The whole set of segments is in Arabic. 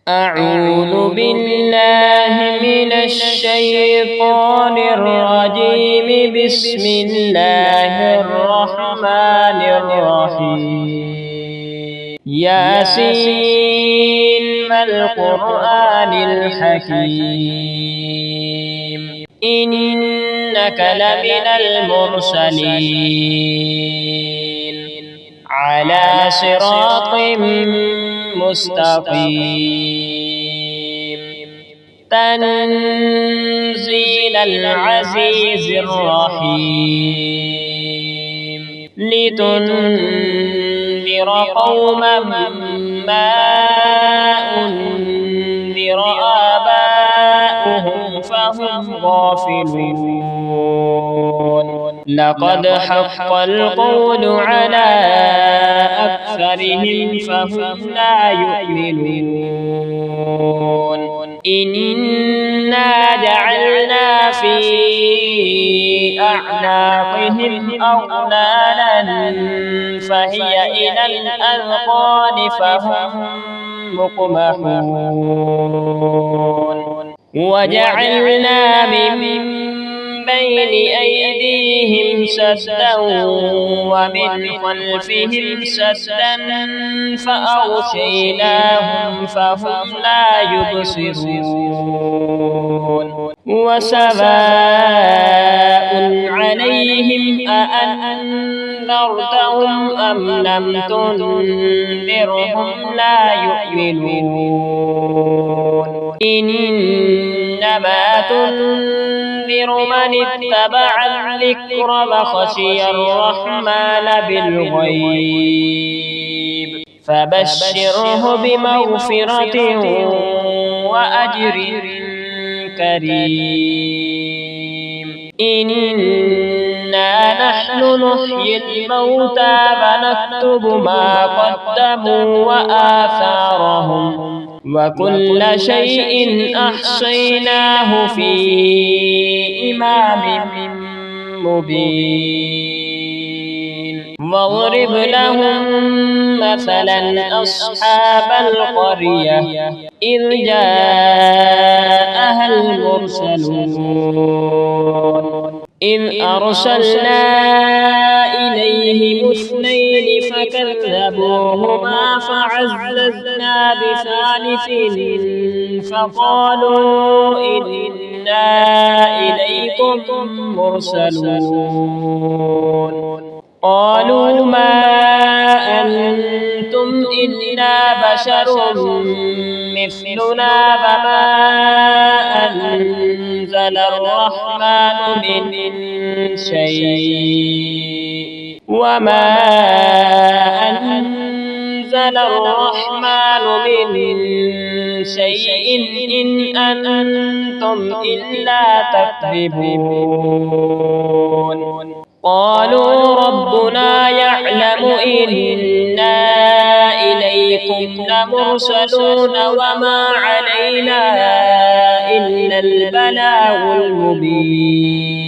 أعوذ بالله من الشيطان الرجيم. بسم الله الرحمن الرحيم. ياسين والقرآن الحكيم، إنك لمن المرسلين على صراط مستقيم. تنزيل العزيز الرحيم، لتنذر قوما ما أنذر آباؤهم فهم غافلون. لقد حق القول على أكثرهم فهم لا يؤمنون. إنا جعلنا في أعناقهم أغلالا فهي إلى الأذقان فهم مقمحون. وجعلنا من بين أيديهم سدا ومن خلفهم سدا فأغشيناهم فهم لا يبصرون. وسواء عليهم أأنذرتهم أم لم تنذرهم لا يؤمنون. إنما تنذر من اتبع الذكر وخشي الرحمن بالغيب فبشره بمغفرة وأجر كريم. إنا نحن نحيي الموتى ونكتب ما قدموا وآثارهم وكل شيء أحصيناه في إمام مبين. واضرب لهم مثلا أصحاب القرية إذ جاءها المرسلون إذ أرسلنا إليهم اثنين فكذبوهما فعززنا بثالث فقالوا إنا إليكم مرسلون. قالوا ما أنتم إلا بشر مثلنا وما أنزل الرحمن من شيء إن أنتم إلا تكذبون. قالوا ربنا يعلم إنا إليكم لمرسلون وما علينا إلا البلاغ المبين.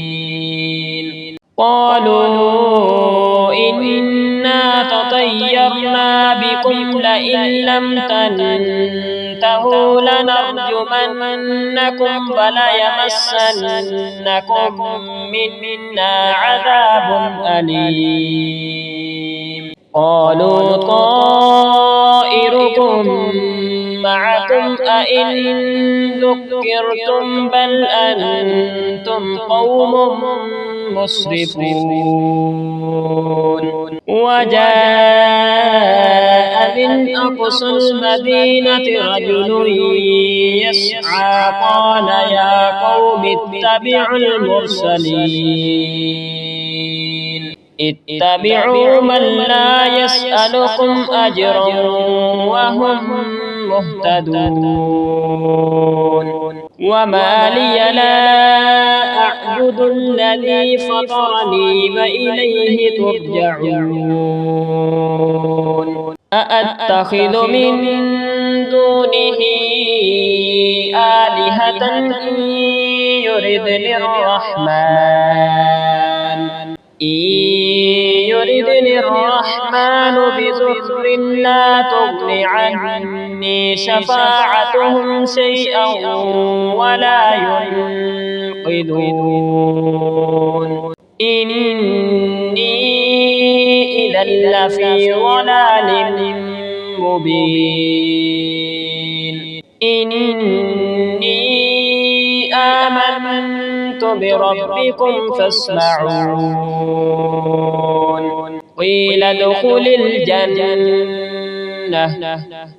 قالوا إنا تطيرنا بكم لئن لم تنتهوا لنرجمنكم وليمسنكم منا عذاب أليم. قالوا طائركم معكم أئن ذكرتم بل أنتم قوم مسرفون. وجاء من أقصى المدينة رجل يسعى قال يا قوم اتبعوا المرسلين اتبعوا من لا يسألكم أجرا وهم مهتدون. وما لي لا أعبد الذي فطرني وإليه ترجعون. أأتخذ من دونه آلهة إن يردني يردني الرحمن بضر لا تغن عني شفاعتهم شيئا ولا ينقذون إني إذا لفي ضلال مبين إني آمنت بربكم فاسمعون قيل ادخل الجنة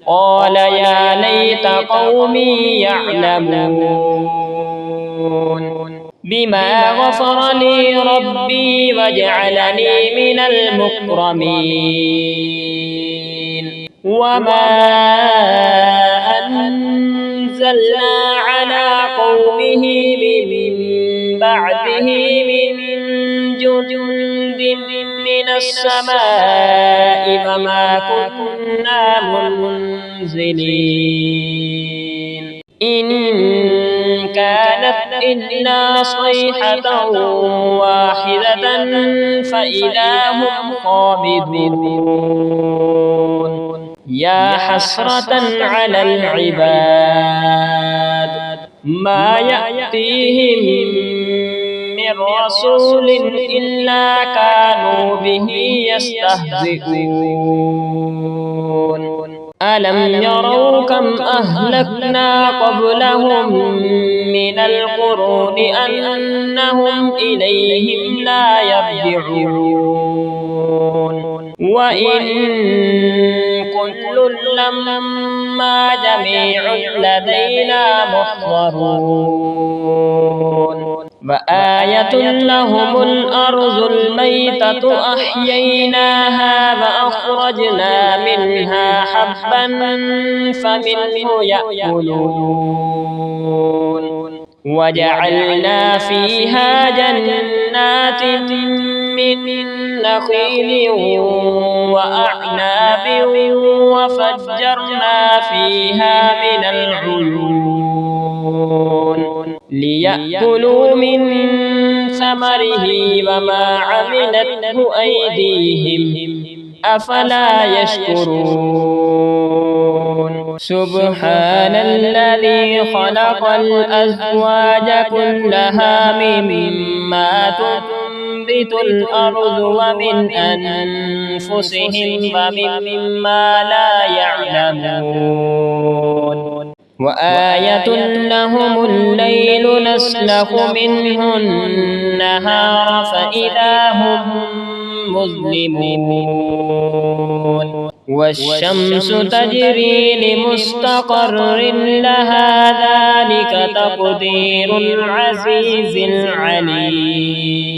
قال يا ليت قومي يعلمون بما غفر لي ربي وجعلني من المكرمين وما أنزلنا على قومه من بعده من جند من السماء وما كنا منزلين إن كانت إلا صيحة واحدة فإذا هم خامدون يا حسرة على العباد ما يأتيهم من رسول إلا كانوا به يستهزئون ألم يروا كم أهلكنا قبلهم من القرون أنهم إليهم لا يرجعون وإن كل لما جميع لدينا محضرون وآية لهم الأرض الميتة أحييناها وأخرجنا منها حبا فمنه يأكلون وجعلنا فيها جنات من نخيل وأعناب وفجرنا فيها من العيون ليأكلوا من ثمره وما عملته أيديهم أفلا يشكرون سبحان الذي خلق الأزواج كلها مما تنبت الأرض ومن أنفسهم ومما لا يعلمون وآية لهم الليل نسلخ منه النهار فإذا هم مظلمون والشمس تجري لمستقر لها ذلك تقدير العزيز العليم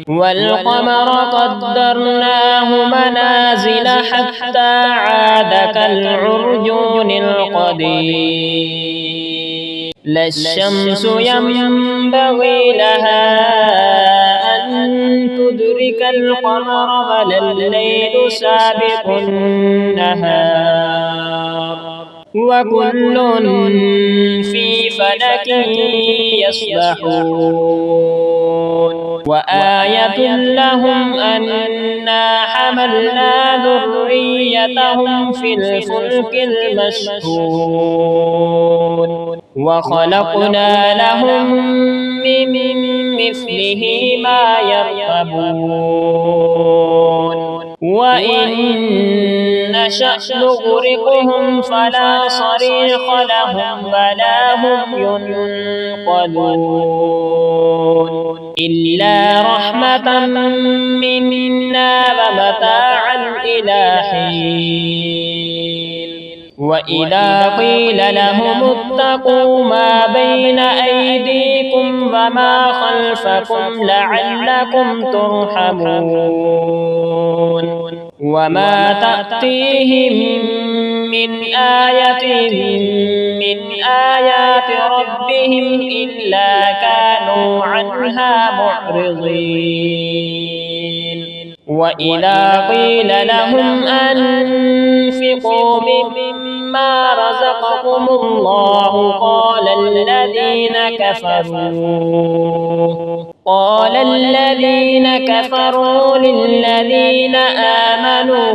والقمر قدرناه منازل حتى عاد كالعرجون القديم لا الشمس ينبغي لها أن تدرك القمر ولا الليل سابق النهار وكل في فلك يسبحون وآية لهم أنا حملنا ذريتهم في الفلك المشحون وخلقنا لهم من مثله ما يركبون وإن نشأ نغرقهم فلا صريخ لهم ولا هم ينقذون إلا رحمة منا ومتاعا إلى حين وإذا قيل لهم اتقوا ما بين أيديكم وما خلفكم لعلكم ترحمون وما تأتيهم من آية من آيات ربهم إلا كانوا عنها معرضين وإذا قيل لهم أنفقوا مما رزقكم الله قال الذين الذين كفروا قال الذين كفروا للذين آمنوا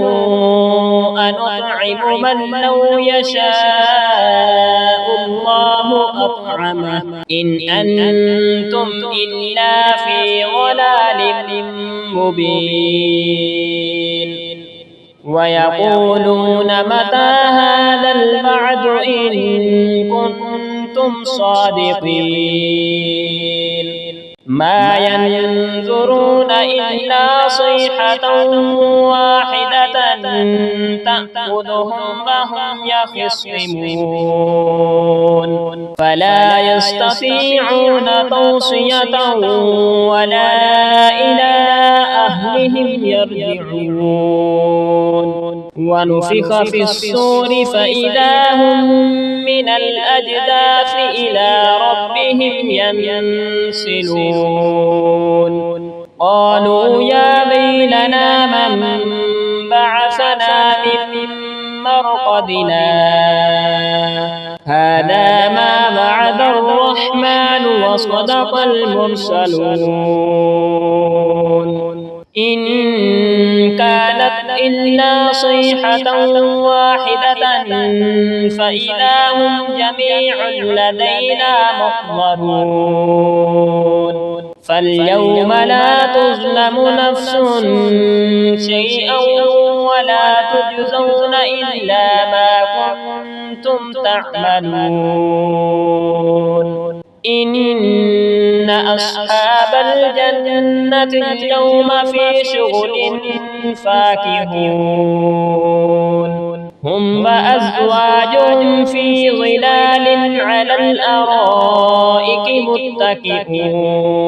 أنطعم من لو يشاء الله أطعمه إن أنتم إلا في ضلال مبين ويقولون متى هذا الوعد إن كنتم صادقين ما ينظرون إلا صيحة واحدة تأخذهم وهم يخصمون فلا يستطيعون توصية ولا إلى أهلهم يرجعون ونفخ في الصور فإذا هم من الأجداث إلى ربهم ينسلون قالوا يا ويلنا من بعثنا من مرقدنا هذا ما وعد الرحمن وصدق المرسلون إن كانت إلا صيحة واحدة فإذا هم جميع لدينا محضرون فاليوم لا تظلم نفس شيئا ولا تجزون إلا ما كنتم تعملون إن أصحاب الجنة اليوم في شغل فاكهون هم وأزواجهم في ظلال على الأرائك متكئون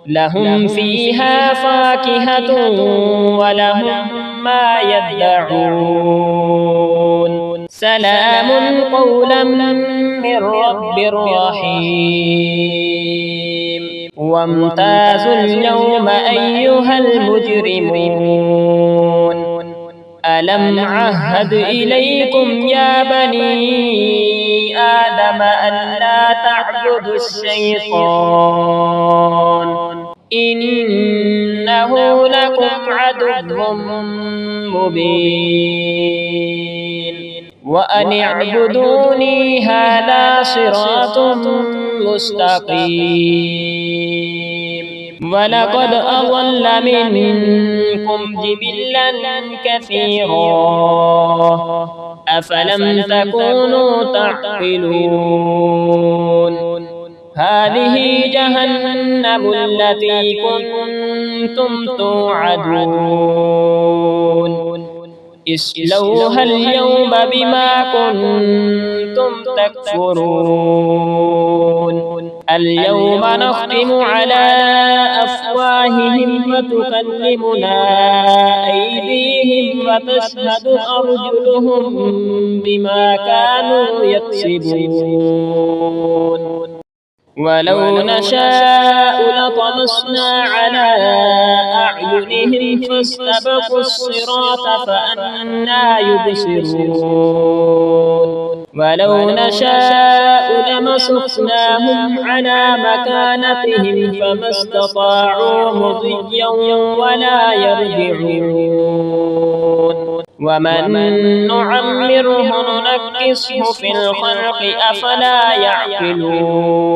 لهم فيها فاكهة ولهم ما يدعون سلام قولا من رب رحيم وامتازوا اليوم أيها المجرمون ألم عهد إليكم يا بني آدم ألا تعبدوا الشيطان إنه لكم عدو مبين وأن اعبدوني هذا صراط مستقيم ولقد أضل منكم جبلا كثيرا أفلم تكونوا تعقلون هذه جهنم التي كنتم توعدون اصلوها اليوم بما كنتم تكفرون اليوم نختم على أفواههم وتكلمنا أيديهم وتشهد أرجلهم بما كانوا يكسبون ولو نشاء لطمسنا على أعينهم فاستبقوا الصراط فأنى يبصرون ولو نشاء لمسخناهم على مكانتهم فما استطاعوا مضيا ولا يرجعون ومن نعمره ننكسه في الخلق أفلا يعقلون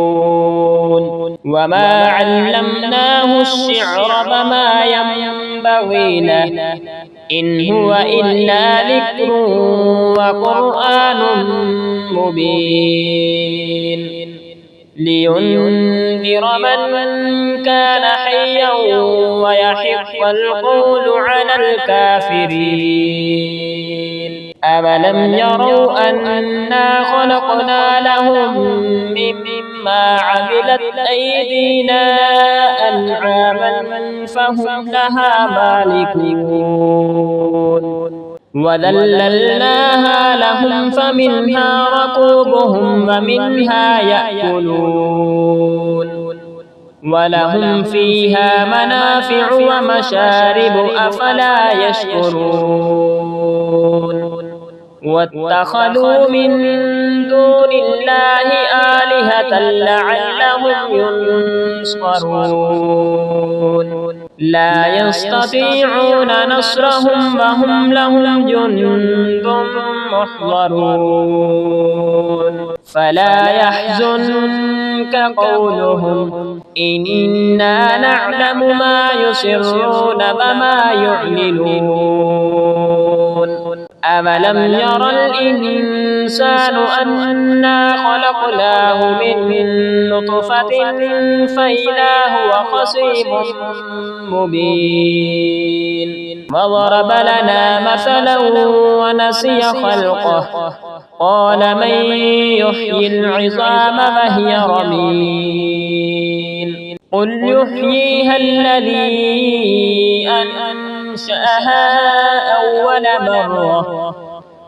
وما علمناه الشعر وما ينبغي له إن هو إلا ذكر وقرآن مبين لينذر من كان حيا ويحق القول على الكافرين أولم يروا أنا خلقنا لهم مما عملت أيدينا أنعاما فهم لها مالكون وذللناها لهم فمنها ركوبهم ومنها يأكلون ولهم فيها منافع ومشارب أفلا يشكرون واتخذوا من دون الله آلهة لعلهم ينصرون لا يستطيعون نصرهم وهم لهم جند محضرون فلا يحزنك قولهم إنا نعلم ما يسرون وما يعلنون أولم ير الإنسان أنا خلقناه من نطفة فإذا هو خصيم مبين وضرب لنا مثلا ونسي خلقه قال من يحيي العظام وهي رميم قل يحييها الذي أنشأها أول مرة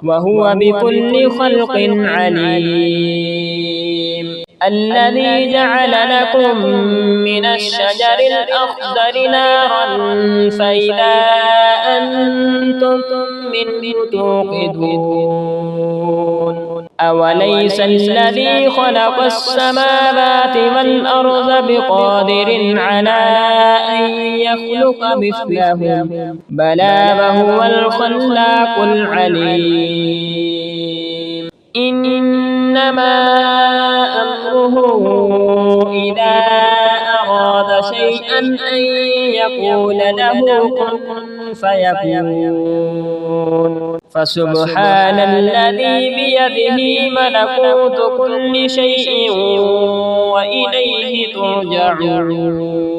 وهو بكل خلق عليم الذي جعل لكم من الشجر الأخضر نارا فإذا أنتم منه توقدون أوليس الذي خلق السماوات والأرض بقادر على أن يخلق مثلهم بلى وهو الخلاق العليم إنما أمره إذا أراد شيئا أن يقول له كن فيكون فسبحان الذي بيده ملكوت كل شيء وإليه ترجعون